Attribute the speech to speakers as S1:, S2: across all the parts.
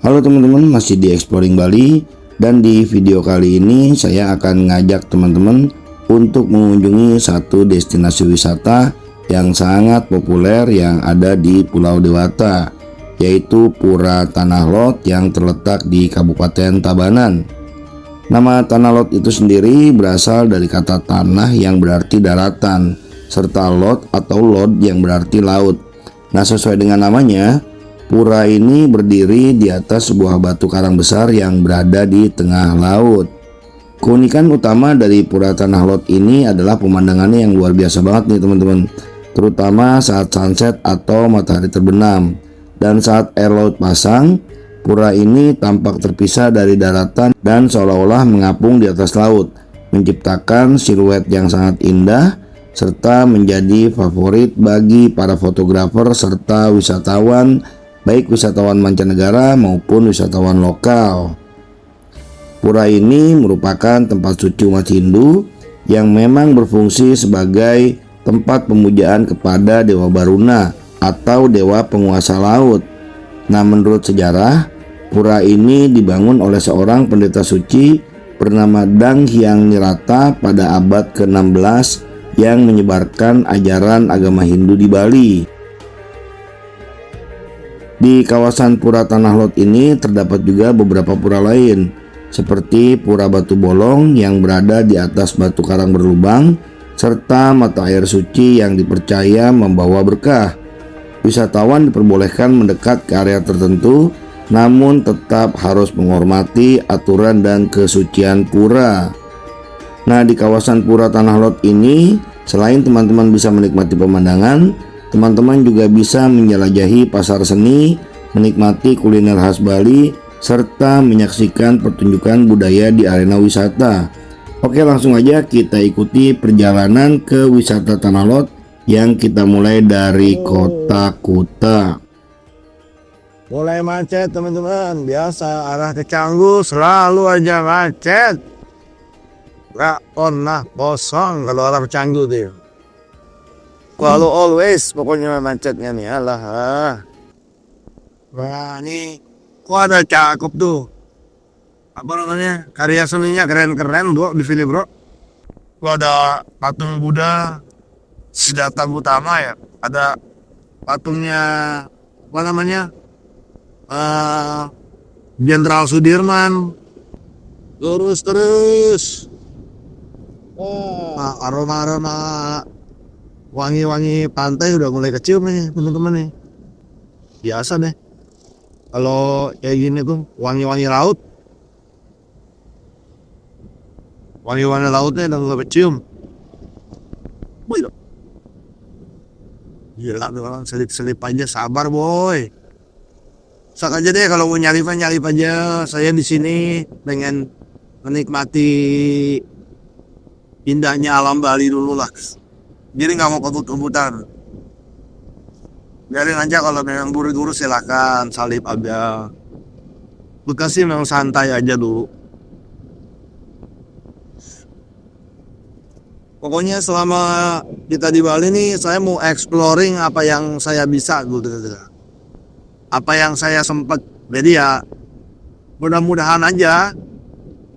S1: Halo teman-teman, masih di Exploring Bali, dan di video kali ini saya akan ngajak teman-teman untuk mengunjungi satu destinasi wisata yang sangat populer yang ada di Pulau Dewata, yaitu Pura Tanah Lot yang terletak di Kabupaten Tabanan. Nama Tanah Lot itu sendiri berasal dari kata tanah yang berarti daratan, serta lot atau lod yang berarti laut. Nah, sesuai dengan namanya, pura ini berdiri di atas sebuah batu karang besar yang berada di tengah laut. Keunikan utama dari Pura Tanah Lot ini adalah pemandangannya yang luar biasa banget nih teman-teman, terutama saat sunset atau matahari terbenam. Dan saat air laut pasang, pura ini tampak terpisah dari daratan dan seolah-olah mengapung di atas laut, menciptakan siluet yang sangat indah serta menjadi favorit bagi para fotografer serta wisatawan, baik wisatawan mancanegara maupun wisatawan lokal. Pura ini merupakan tempat suci umat Hindu yang memang berfungsi sebagai tempat pemujaan kepada Dewa Baruna atau dewa penguasa laut. Nah, menurut sejarah, pura ini dibangun oleh seorang pendeta suci bernama Dang Hyang Nirata pada abad ke-16 yang menyebarkan ajaran agama Hindu di Bali. Di kawasan Pura Tanah Lot ini terdapat juga beberapa pura lain, seperti Pura Batu Bolong yang berada di atas batu karang berlubang, serta mata air suci yang dipercaya membawa berkah. Wisatawan diperbolehkan mendekat ke area tertentu, namun tetap harus menghormati aturan dan kesucian pura. Nah, di kawasan Pura Tanah Lot ini, selain teman-teman bisa menikmati pemandangan, teman-teman juga bisa menjelajahi pasar seni, menikmati kuliner khas Bali, serta menyaksikan pertunjukan budaya di arena wisata. Oke, langsung aja kita ikuti perjalanan ke wisata Tanah Lot yang kita mulai dari Kota Kuta.
S2: Mulai macet teman-teman, biasa arah ke Canggu selalu aja macet. Gak pernah kosong kalau arah ke Canggu tuh. Kalau always pokoknya macetnya nih, alah. Wah, ini kok ada cakep tuh. Apa namanya? Karya seninya keren-keren bro di sini bro. Gua ada patung Buddha Siddhartha Gautama ya. Ada patungnya apa namanya? Jenderal Sudirman. Lurus terus. Wah, aroma-aroma wangi-wangi pantai udah mulai kecium nih teman-teman nih. Biasa deh. Kalau kayak gini tuh wangi-wangi laut. Wangi-wangi lautnya udah mulai kecium. Wih, gila tuh orang selip-selip aja, sabar boy. Sak aja deh kalau mau nyalip aja. Saya di sini pengen menikmati indahnya alam Bali dulu lah. Jadi nggak mau kebut-kebutan. Biarin aja kalau memang buru-buru silakan salip aja. Bekasi memang santai aja dulu. Pokoknya selama kita di Bali nih, saya mau exploring apa yang saya bisa gitu. Apa yang saya sempat. Jadi ya mudah-mudahan aja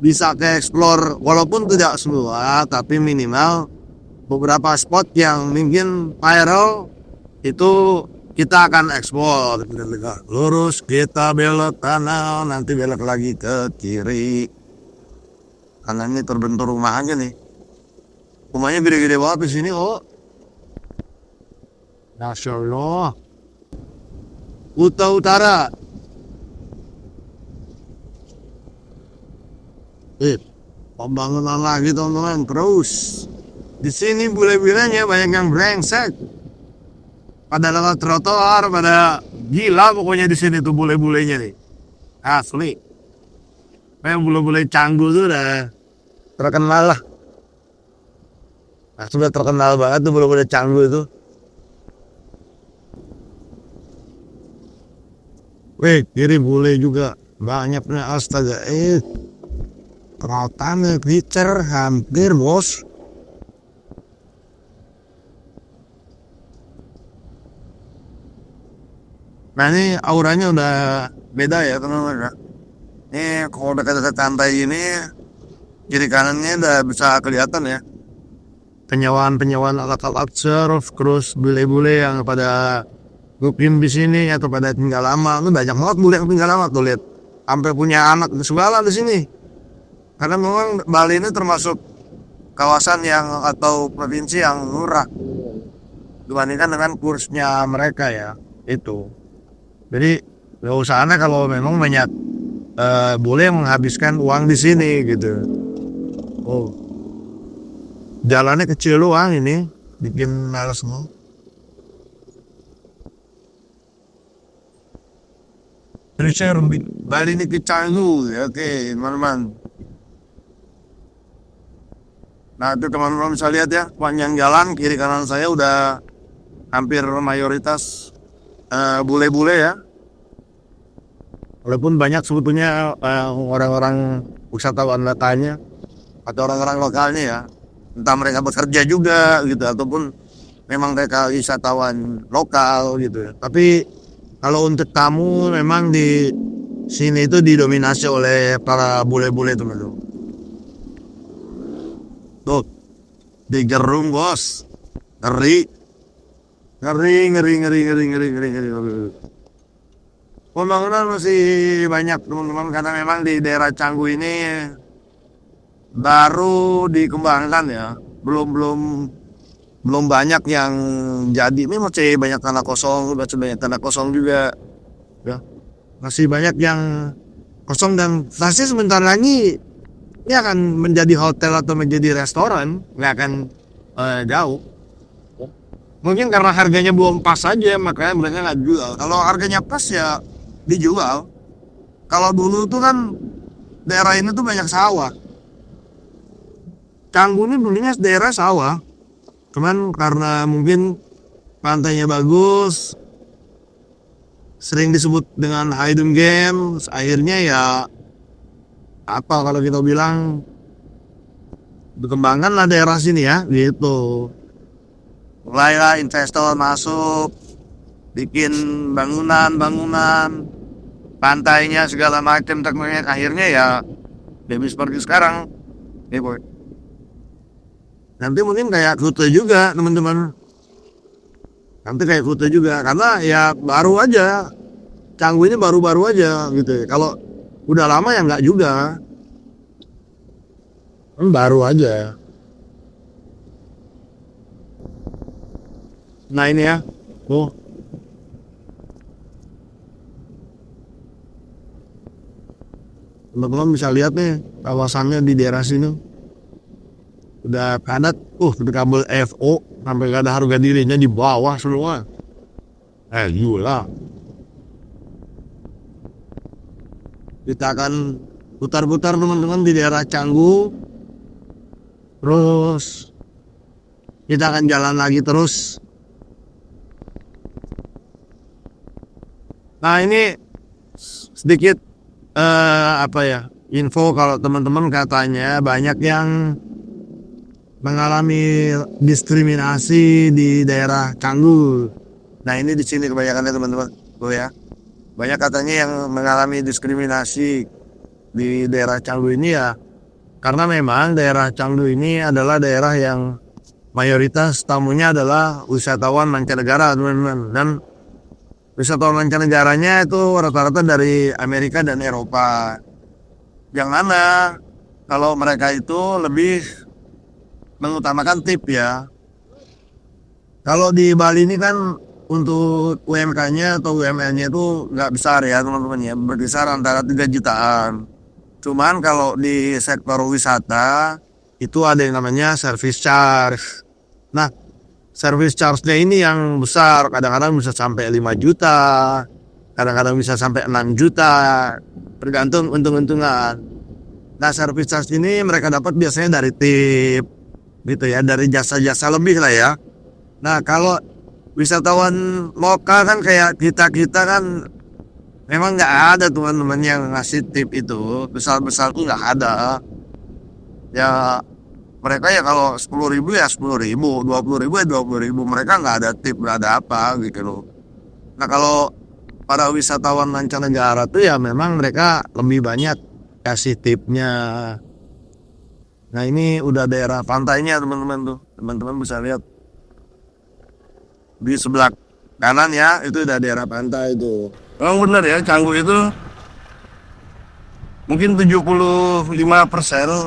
S2: bisa ke explore walaupun tidak semua, tapi minimal beberapa spot yang mungkin viral itu kita akan explore. Lurus kita belok kanan, nanti belok lagi ke kiri. Karena ini terbentur rumah aja nih. Rumahnya gede-gede banget di sini kok. Masya Allah. Kuta Utara. Pembangunan lagi teman-teman terus. Di sini bule-bulenya banyak yang brengsek. Pada lewat trotoar, pada gila pokoknya di sini tuh bule-bulenya nih. Asli. Memang bule-bule Canggu tuh udah terkenal lah. Nah, sudah terkenal banget tuh bule-bule Canggu itu. Wih, kiri bule juga banyaknya astaga. Rotan Richer hampir bos. Nah ini auranya udah beda ya teman-teman ya. Ini kalau dekat-dekat pantai ini kiri kanannya udah bisa kelihatan ya. Penyewaan-penyewaan alat-alat surf, terus bule-bule yang pada ngukim di sini atau pada tinggal lama. Itu banyak banget bule yang tinggal lama tuh lihat. Sampai punya anak segala di sini. Karena memang Bali ini termasuk kawasan yang atau provinsi yang murah dibandingkan dengan kursnya mereka ya. Itu. Jadi gak usah aneh kalau memang banyak boleh menghabiskan uang di sini gitu. Oh, jalannya kecil doang ini, bikin males mau. Terus saya Bali ini Canggu, ya, oke teman-teman. Nah itu teman-teman bisa lihat ya, panjang jalan kiri kanan saya udah hampir mayoritas bule-bule ya. Walaupun banyak sebetulnya orang-orang wisatawan datanya atau orang-orang lokalnya ya, entah mereka bekerja juga gitu ataupun memang mereka wisatawan lokal gitu ya. Tapi kalau untuk tamu memang di sini itu didominasi oleh para bule-bule teman-teman. Tuh, di gerung bos, ngeri, ngeri, ngeri, ngeri, ngeri, ngeri, ngeri, ngeri, ngeri. Pembangunan masih banyak teman-teman karena memang di daerah Canggu ini baru dikembangkan ya, belum banyak yang jadi. Ini masih banyak tanah kosong, masih banyak tanah kosong juga, ya. Masih banyak yang kosong dan pasti sebentar lagi ini akan menjadi hotel atau menjadi restoran, nggak akan jauh. Mungkin karena harganya belum pas aja makanya mereka nggak jual. Kalau harganya pas ya dijual. Kalau dulu tuh kan daerah ini tuh banyak sawah. Canggu ini dulunya daerah sawah. Cuman karena mungkin pantainya bagus, sering disebut dengan hidden games, akhirnya ya apa kalau kita bilang berkembangkan lah daerah sini ya gitu. Mulailah investor masuk, bikin bangunan, pantainya segala macam teknologi, akhirnya ya jadi seperti sekarang. Boy. Nanti mungkin kayak Kuta juga teman-teman. Nanti kayak Kuta juga karena ya baru aja. Canggu ini baru-baru aja gitu. Kalau udah lama ya nggak juga. Baru aja. Nah ini ya. Tuh. Teman-teman bisa lihat nih kawasannya di daerah sini. Udah padat, udah kabel FO sampai gak ada harga dirinya di bawah semua. Gila. Kita akan putar-putar teman-teman di daerah Canggu. Terus kita akan jalan lagi terus. Nah ini sedikit info kalau teman-teman katanya banyak yang mengalami diskriminasi di daerah Canggu. Nah ini di sini kebanyakannya teman-teman, tuh ya. Banyak katanya yang mengalami diskriminasi di daerah Canggu ini ya, karena memang daerah Canggu ini adalah daerah yang mayoritas tamunya adalah wisatawan mancanegara teman-teman, dan wisatawan mancanegaranya itu rata-rata dari Amerika dan Eropa. Yang mana kalau mereka itu lebih mengutamakan tip ya. Kalau di Bali ini kan untuk UMK-nya atau UMR-nya itu nggak besar ya teman-teman ya, berkisar antara 3 jutaan. Cuman kalau di sektor wisata itu ada yang namanya service charge. Nah, service charge-nya ini yang besar, kadang-kadang bisa sampai 5 juta, kadang-kadang bisa sampai 6 juta, tergantung untung-untungan. Nah, service charge ini mereka dapat biasanya dari tip, gitu ya, dari jasa-jasa lebih lah ya. Nah, kalau wisatawan lokal kan kayak kita kan memang nggak ada teman-teman yang ngasih tip itu, besar-besar tuh nggak ada. Ya mereka ya kalau 10.000 ya 10.000, 20.000 ya 20.000, mereka nggak ada tip, nggak ada apa gitu loh. Nah kalau para wisatawan mancanegara tuh ya memang mereka lebih banyak kasih tipnya. Nah ini udah daerah pantainya teman-teman tuh, teman-teman bisa lihat di sebelah kanan ya, itu udah daerah pantai itu. Memang benar ya, Canggu itu mungkin 75%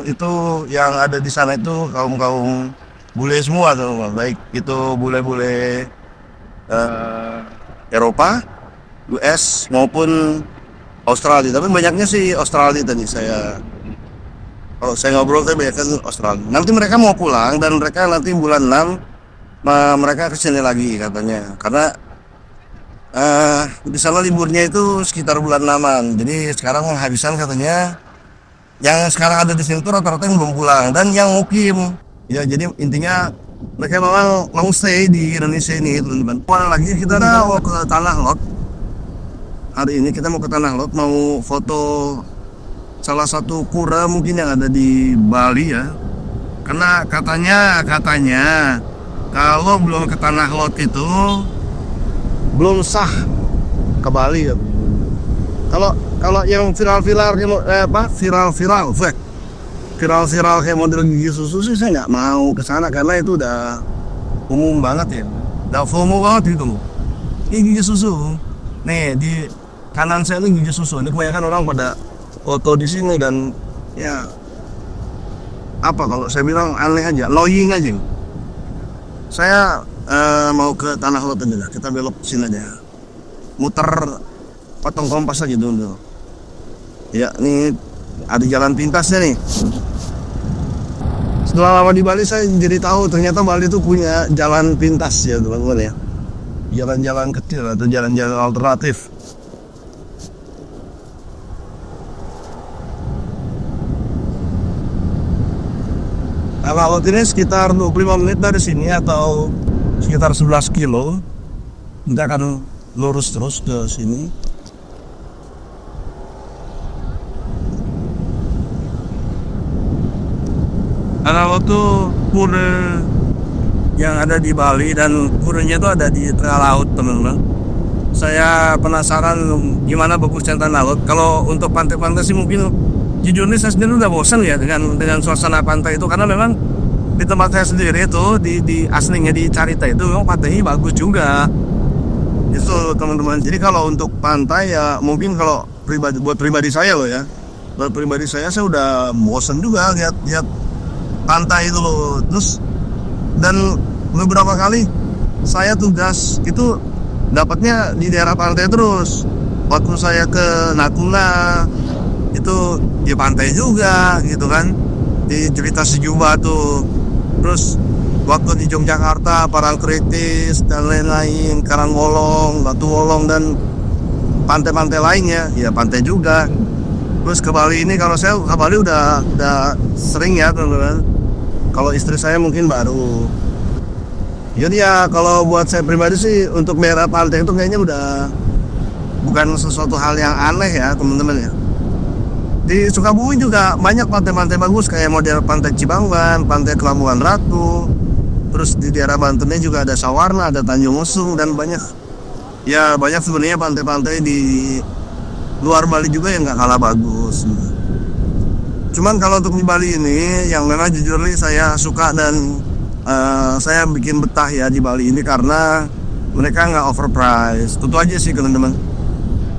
S2: itu yang ada di sana itu kaum bule semua tuh, baik itu bule-bule Eropa, US maupun Australia. Tapi banyaknya sih Australia tadi kalau saya ngobrol tadi banyak kan Australia. Nanti mereka mau pulang dan mereka nanti bulan 6 mereka kesini lagi katanya. Karena di sana liburnya itu sekitar bulan 6-an. Jadi sekarang menghabiskan katanya yang sekarang ada di sini tuh rata-rata yang belum pulang dan yang mukim. Ya jadi intinya mereka memang mau stay di Indonesia ini teman-teman. Mana lagi kita mau ke Tanah Lot. Hari ini kita mau ke Tanah Lot, mau foto salah satu pura mungkin yang ada di Bali ya. Karena katanya kalau belum ke Tanah Lot itu belum sah ke Bali ya. Kalau yang viral kayak model gigi susu sih saya nggak mau ke sana karena itu udah umum banget ya. Udah FOMO banget gitu loh. Ini gigi susu. Nih di kanan saya ini gigi susu. Ini kebanyakan orang pada foto di sini dan ya apa kalau saya bilang aneh aja, annoying aja. Saya mau ke Tanah Lot aja, kita belok sini aja, muter potong kompas aja dulu. Ya ini ada jalan pintasnya nih. Setelah lama di Bali saya jadi tahu ternyata Bali itu punya jalan pintas ya teman-teman ya, jalan-jalan kecil atau jalan-jalan alternatif. Tanah Lot ini sekitar 25 menit dari sini atau sekitar 11 kilo. Kita akan lurus terus ke sini. Tanah Lot itu pura yang ada di Bali dan puranya itu ada di tengah laut teman-teman. Saya penasaran gimana bagusnya Tanah Lot. Kalau untuk pantai-pantai sih mungkin jujur nih saya sendiri udah bosan ya dengan suasana pantai itu karena memang di tempat saya sendiri itu di aslinya di Carita itu memang pantainya bagus juga itu teman-teman. Jadi kalau untuk pantai ya mungkin kalau buat pribadi saya loh ya, buat pribadi saya udah bosan juga lihat pantai itu loh. Terus dan beberapa kali saya tugas itu dapatnya di daerah pantai terus. Waktu saya ke Natuna itu di pantai juga gitu kan, di cerita sejumlah tuh. Terus waktu di Yogyakarta, Parangtritis dan lain-lain, Karangwolong, Batu Wolong dan pantai-pantai lainnya ya pantai juga. Terus ke Bali ini kalau saya ke Bali udah sering ya teman-teman. Kalau istri saya mungkin baru. Jadi ya kalau buat saya pribadi sih untuk daerah pantai itu kayaknya udah bukan sesuatu hal yang aneh ya teman-teman ya. Di Sukabumi juga banyak pantai-pantai bagus kayak model pantai Cibanguan, pantai Kelamuan Ratu. Terus di daerah Bantennya juga ada Sawarna, ada Tanjung Lesung dan banyak sebenarnya pantai-pantai di luar Bali juga yang nggak kalah bagus. Cuman kalau untuk di Bali ini yang memang jujur nih saya suka dan saya bikin betah ya di Bali ini karena mereka nggak overpriced. Itu aja sih teman-teman.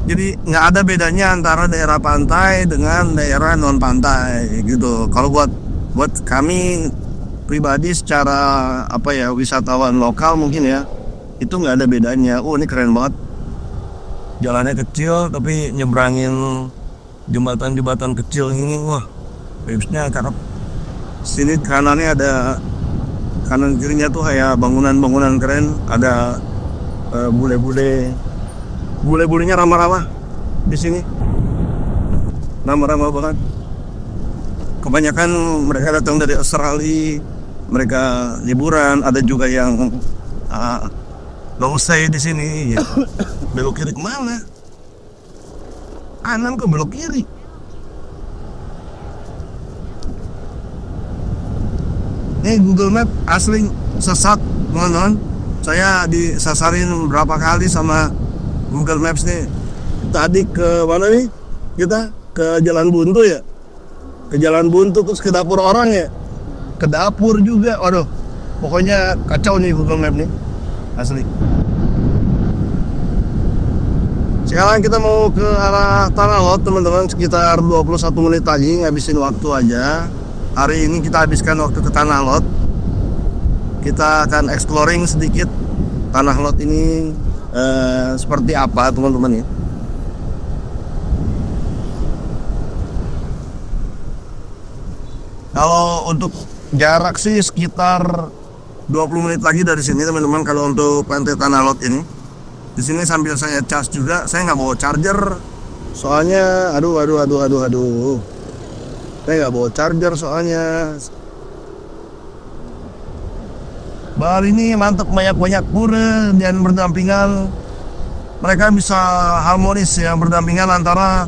S2: Jadi nggak ada bedanya antara daerah pantai dengan daerah non pantai gitu. Kalau buat kami pribadi secara wisatawan lokal mungkin ya itu nggak ada bedanya. Ini keren banget. Jalannya kecil tapi nyebrangin jembatan kecil ini, wah vibesnya cakep. Sini kanannya ada, kanan kirinya tuh kayak bangunan-bangunan keren. Ada bule-bulenya ramah-ramah di sini, ramah-ramah banget. Kebanyakan mereka datang dari Australia, mereka liburan. Ada juga yang long stay di sini. Ya. Belok kiri kemana? Kanan ke belok kiri. Ini Google Map asli sesat teman-teman. Saya disasarin berapa kali sama Google Maps nih. Tadi ke mana nih? Kita ke Jalan Buntu ya. Ke Jalan Buntu terus ke dapur orang ya. Ke dapur juga. Waduh. Pokoknya kacau nih Google Maps nih. Asli. Sekarang kita mau ke arah Tanah Lot teman-teman, sekitar 21 menit lagi ngabisin waktu aja. Hari ini kita habiskan waktu ke Tanah Lot. Kita akan exploring sedikit Tanah Lot ini seperti apa teman-teman ya. Kalau untuk jarak sih sekitar 20 menit lagi dari sini teman-teman kalau untuk pantai Tanah Lot ini. Di sini sambil saya cas juga, saya nggak bawa charger, soalnya aduh. Saya nggak bawa charger soalnya. Bali ini mantap, banyak pura dan berdampingan. Mereka bisa harmonis ya, berdampingan antara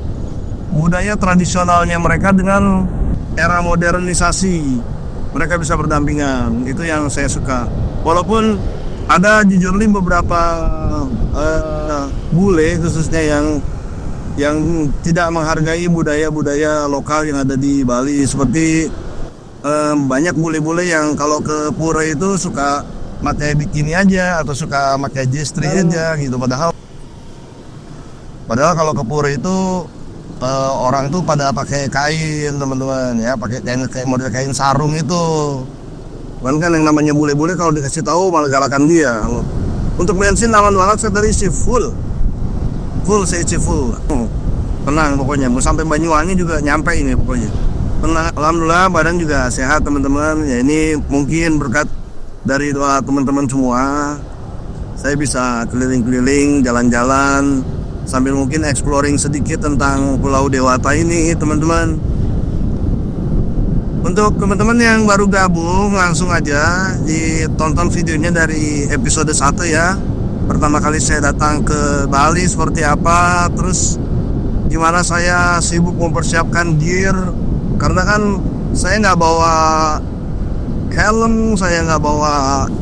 S2: budaya tradisionalnya mereka dengan era modernisasi. Mereka bisa berdampingan, itu yang saya suka. Walaupun ada jujur beberapa bule khususnya yang tidak menghargai budaya lokal yang ada di Bali, seperti banyak bule-bule yang kalau ke pura itu suka pakai bikini aja atau suka pakai G-string aja gitu, padahal kalau ke pura itu orang itu pada pakai kain teman-teman ya, pakai kain model kain sarung itu. Kan yang namanya bule-bule kalau dikasih tahu malah galakan dia. Untuk bensin aman banget, saya tadi isi full, saya isi full. Tenang pokoknya, mau sampai Banyuwangi juga nyampe ini pokoknya. Tenang, alhamdulillah badan juga sehat teman-teman. Ya ini mungkin berkat dari doa teman-teman semua. Saya bisa keliling-keliling, jalan-jalan, sambil mungkin exploring sedikit tentang Pulau Dewata ini teman-teman. Untuk teman-teman yang baru gabung, langsung aja ditonton videonya dari episode 1 ya. Pertama kali saya datang ke Bali seperti apa, terus gimana saya sibuk mempersiapkan gear. Karena kan saya nggak bawa helm, saya nggak bawa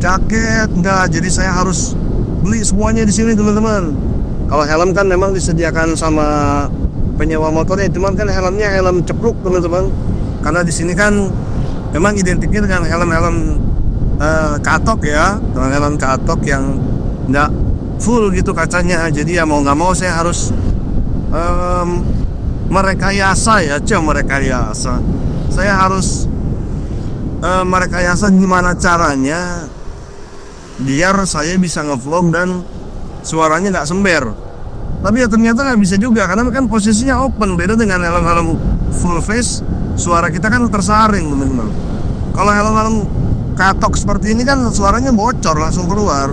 S2: jaket, nggak. Jadi saya harus beli semuanya di sini teman-teman. Kalau helm kan memang disediakan sama penyewa motornya, cuman kan helmnya helm cepruk teman-teman, karena di sini kan memang identiknya dengan helm katok ya, dengan helm katok yang nggak full gitu kacanya. Jadi ya mau nggak mau saya harus merekayasa. Saya harus merekayasa gimana caranya biar saya bisa ngevlog dan suaranya nggak sember. Tapi ya ternyata nggak bisa juga, karena kan posisinya open. Beda dengan helm-helm full face, suara kita kan tersaring teman-teman. Kalau helm-helm katok seperti ini kan suaranya bocor langsung keluar.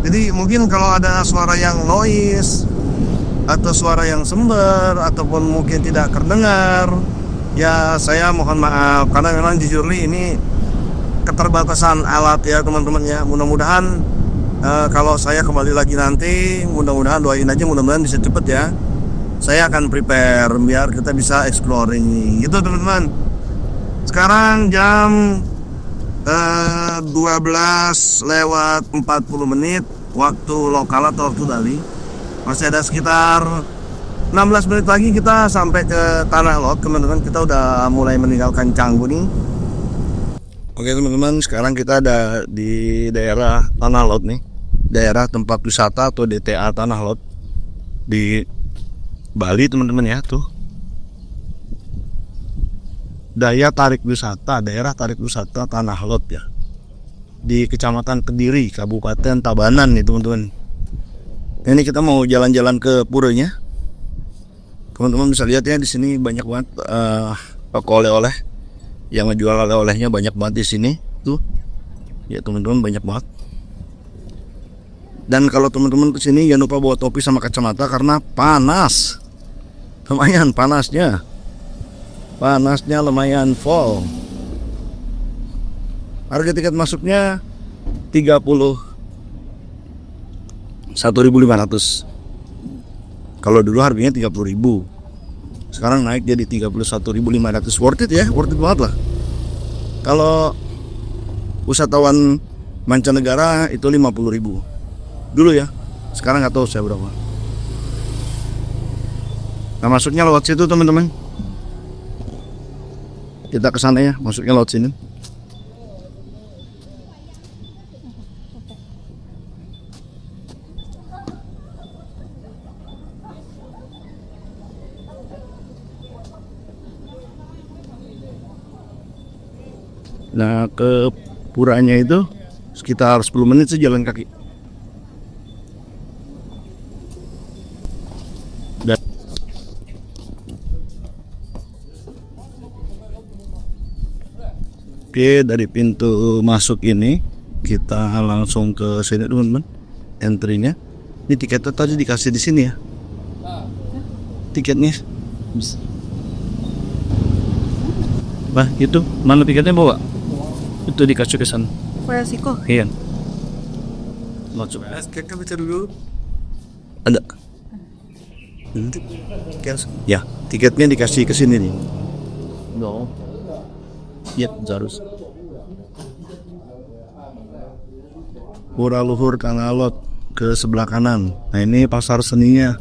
S2: Jadi mungkin kalau ada suara yang noise atau suara yang sember ataupun mungkin tidak terdengar, ya saya mohon maaf, karena memang jujur ini keterbatasan alat ya teman-teman ya. Mudah-mudahan kalau saya kembali lagi nanti, mudah-mudahan doain aja, mudah-mudahan bisa cepet ya. Saya akan prepare biar kita bisa exploring gitu teman-teman. Sekarang jam 12:40 waktu lokal atau waktu Bali. Masih ada sekitar 16 menit lagi kita sampai ke Tanah Lot teman-teman. Kita udah mulai meninggalkan Canggu nih. Oke teman-teman, sekarang kita ada di daerah Tanah Lot nih, daerah tempat wisata atau DTA Tanah Lot di Bali teman-teman ya. Tuh daerah tarik wisata Tanah Lot ya, di Kecamatan Kediri, Kabupaten Tabanan nih teman-teman. Ini kita mau jalan-jalan ke puranya. Teman-teman bisa lihat ya, di sini banyak banget toko oleh-oleh yang ngejual oleh-olehnya, banyak banget di sini tuh ya teman-teman, banyak banget. Dan kalau teman-teman kesini jangan lupa bawa topi sama kacamata karena panas, lumayan panasnya lumayan full. Harga tiket masuknya 31.500. Kalau dulu harganya 30.000. Sekarang naik jadi 31.500. Worth it ya, worth it banget lah. Kalau wisatawan mancanegara itu 50.000 dulu ya. Sekarang nggak tahu saya berapa. Nah, masuknya lewat situ teman-teman. Kita ke sana ya, masuknya lewat sini. Nah, ke puranya itu sekitar 10 menit sih jalan kaki. Oke, dari pintu masuk ini kita langsung ke sini teman-teman. Entry-nya. Ini tiketnya tadi dikasih di sini ya. Tiketnya. Bah, itu mana tiketnya bawa? Itu dikasih ke sana.
S3: 보여지고
S2: Iya. Masuk.
S3: kakak baca dulu.
S2: Ada. Ya, tiketnya dikasih ke sini nih. No. Ya, harus. Pura Luhur Kanalot ke sebelah kanan. Nah, ini pasar seninya.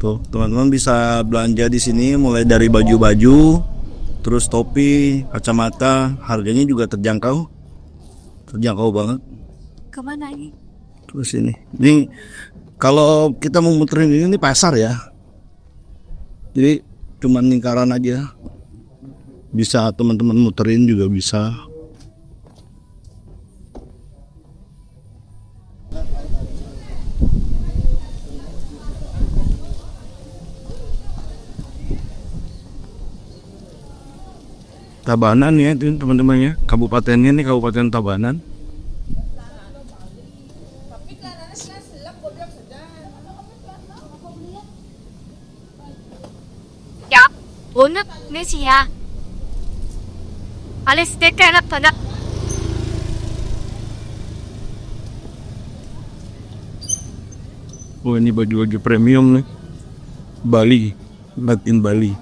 S2: Tuh, teman-teman bisa belanja di sini mulai dari baju-baju, terus topi, kacamata, harganya juga terjangkau. Terjangkau banget.
S3: 그만 아니.
S2: Terus ini kalau kita mau muterin ini pasar ya. Jadi cuman lingkaran aja. Bisa teman-teman muterin juga bisa. Tabanan ya itu teman-teman ya. Kabupatennya nih Kabupaten Tabanan.
S4: 야, 오늘 몇시야? 안에 스테이크 하나 더 나.
S2: Oh, ini baju-baju premium nih. Bali, made in Bali.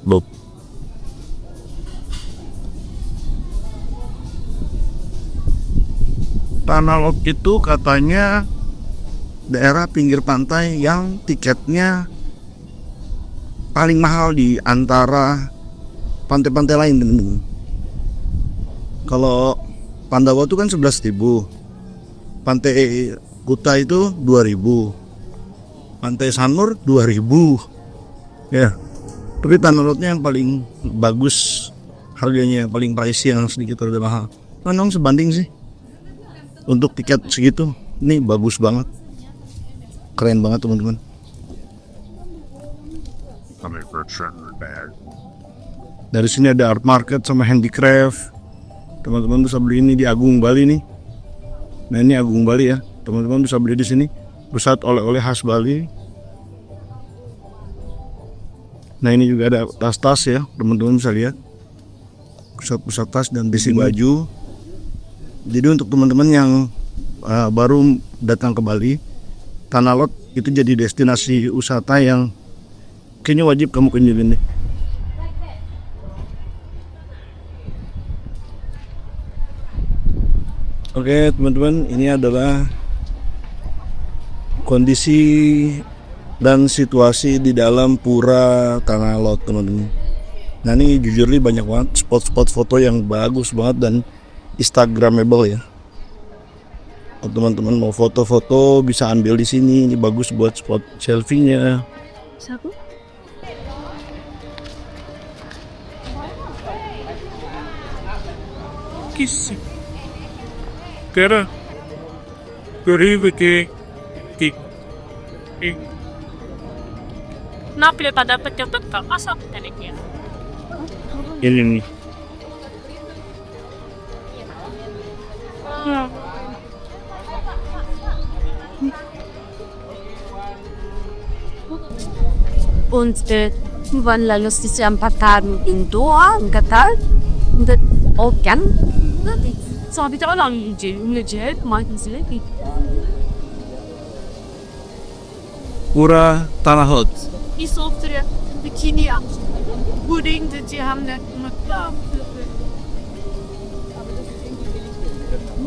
S2: Bob. Tanah Lot itu katanya daerah pinggir pantai yang tiketnya paling mahal di antara pantai-pantai lain. Kalau Pandawa itu kan 11.000, Pantai Kuta itu 2.000, Pantai Sanur 2.000, ya. Tapi Tanah Lotnya yang paling bagus, harganya yang paling pricey, yang sedikit lebih mahal. Memang sebanding sih. Untuk tiket segitu, ini bagus banget, keren banget teman-teman. Dari sini ada art market sama handicraft. Teman-teman bisa beli ini di Agung Bali nih. Nah, ini Agung Bali ya. Teman-teman bisa beli di sini. Pusat oleh-oleh khas Bali. Nah, ini juga ada tas-tas ya. Teman-teman bisa lihat. Pusat-pusat tas dan besi baju. Jadi untuk teman-teman yang baru datang ke Bali, Tanah Lot itu jadi destinasi wisata yang kayaknya wajib kamu kunjungin deh. Oke teman-teman, ini adalah kondisi dan situasi di dalam Pura Tanah Lot teman-teman. Nah ini jujur nih banyak banget spot-spot foto yang bagus banget dan instagramable ya. Kalau teman-teman mau foto-foto bisa ambil di sini. Ini bagus buat spot selfie-nya.
S3: 사고?
S5: Kiss. Kera. Garibe ke.
S4: Napili pa dapat yung tagka. Asap tanik ya.
S2: Ini nih.
S3: Und wann la lustig am Pataden in Doha, in Katar. Und auch gern.
S4: So habe ich auch lange Geld, meinten sie wirklich.
S2: Pura Tanah Lot.
S4: Ich suchte Bikini ab. Pudding, die haben da gemacht.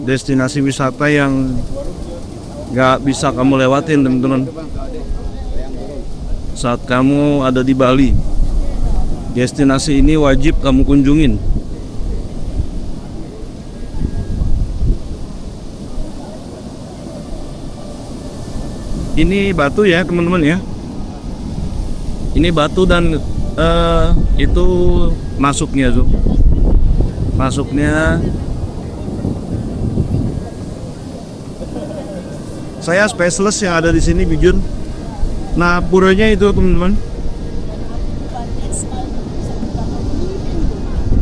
S2: destinasi wisata yang nggak bisa kamu lewatin teman-teman saat kamu ada di Bali. Destinasi ini wajib kamu kunjungin. Ini batu ya teman-teman ya. Ini batu dan itu masuknya tuh. Masuknya saya spesialis yang ada di sini Bijun. Nah, puranya itu teman-teman.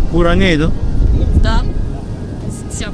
S2: Puranya itu.
S4: Да. Siap.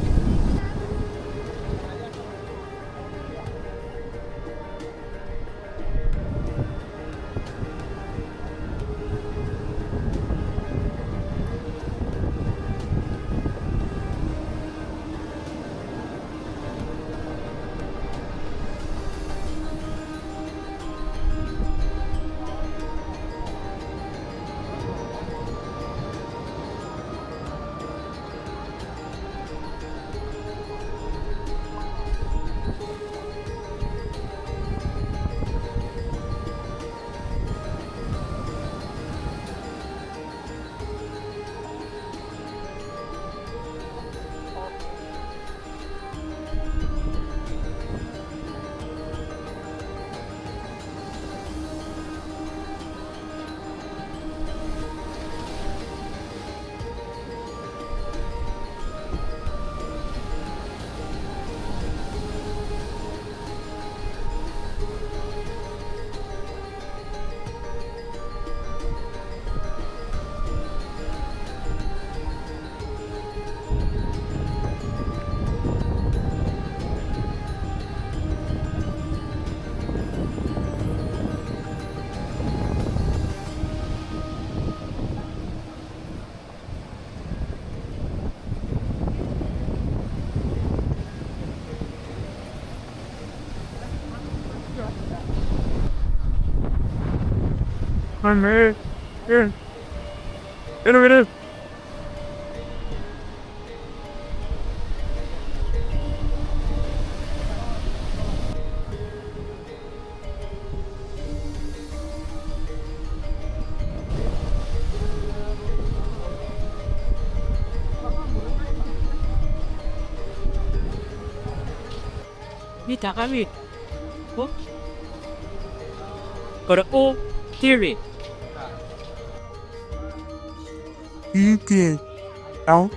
S5: Anne. Gel. Gel benim.
S4: Mita kami. Oh. Pada O theory.
S5: İyi. Al.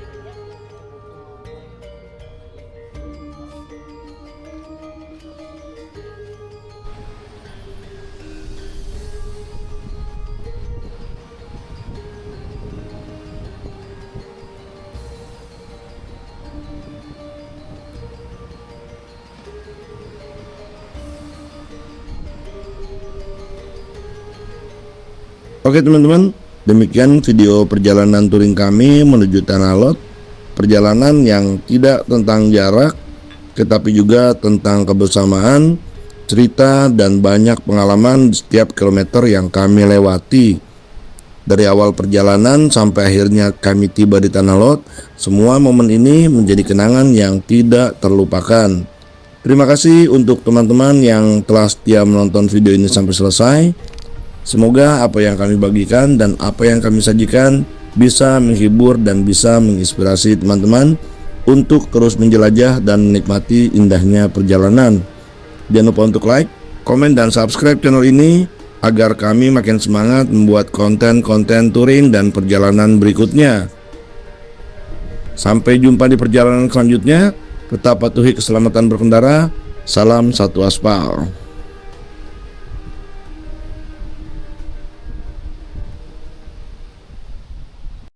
S1: Oke teman-teman, demikian video perjalanan touring kami menuju Tanah Lot. Perjalanan yang tidak tentang jarak, tetapi juga tentang kebersamaan, cerita, dan banyak pengalaman di setiap kilometer yang kami lewati. Dari awal perjalanan sampai akhirnya kami tiba di Tanah Lot, semua momen ini menjadi kenangan yang tidak terlupakan. Terima kasih untuk teman-teman yang telah setia menonton video ini sampai selesai. Semoga apa yang kami bagikan dan apa yang kami sajikan bisa menghibur dan bisa menginspirasi teman-teman untuk terus menjelajah dan menikmati indahnya perjalanan. Jangan lupa untuk like, komen, dan subscribe channel ini agar kami makin semangat membuat konten-konten touring dan perjalanan berikutnya. Sampai jumpa di perjalanan selanjutnya. Tetap patuhi keselamatan berkendara. Salam satu aspal.